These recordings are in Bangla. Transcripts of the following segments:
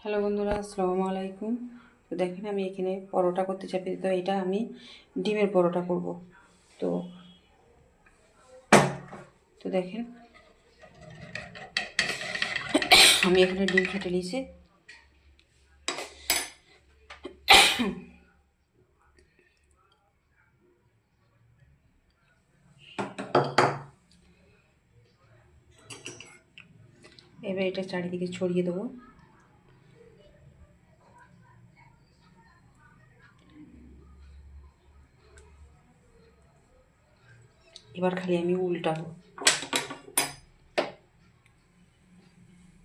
হ্যালো বন্ধুরা, আসসালামু আলাইকুম। তো দেখেন আমি এখানে পরোটা করতে চাপি। তো এটা আমি ডিমের পরোটা করব। তো তো দেখেন আমি এখানে ডিম ফেটে নিয়েছি। এবার এটা চারিদিকে ছড়িয়ে দেবো। এবার খালি আমি উল্টাবো।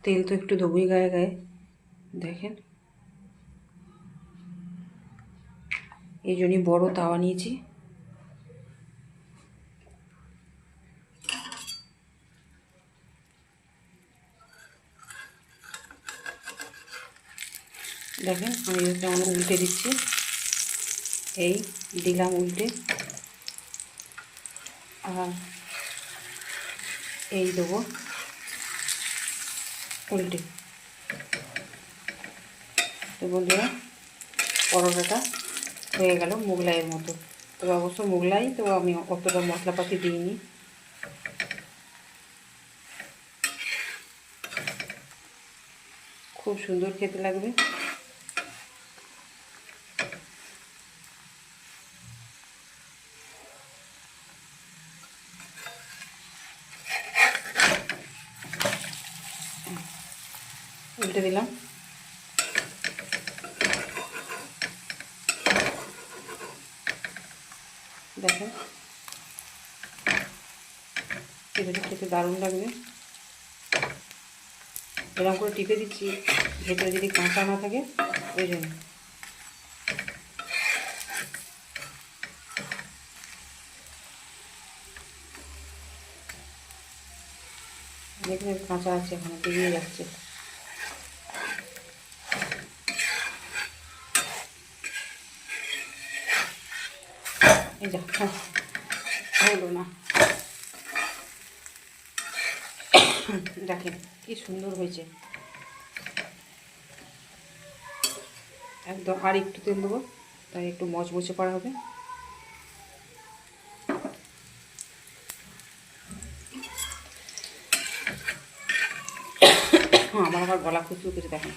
তেল তো একটু দেবোই গায়ে গায়ে। দেখেন এই জন্যই বড় তাওয়া নিয়েছি। দেখেন আমি যেমন উল্টে দিচ্ছি, এই দিলাম উল্টে, আর এই দেবো উল্টে। তো বন্ধুরা পরোটাটা হয়ে গেল মোগলাইয়ের মতো। তবে অবশ্য মোগলাই তো আমি অতটা মশলাপাতি দিইনি। খুব সুন্দর খেতে লাগবে। উল্টে দিলাম। দেখেন এটা খেতে দারুণ লাগবে। এরকম করে টিপে দিচ্ছি ভেতরে যদি কাঁচা না থাকে ওই জন্য। দেখুন কাঁচা আছে, এখানে বেরিয়ে যাচ্ছে। এই যা হলো না। দেখেন কি সুন্দর হয়েছে একদম। আর একটু তেল দেবো, তাই একটু মচমচে করা হবে। আমার আবার গলা খুশু করে দেখেন।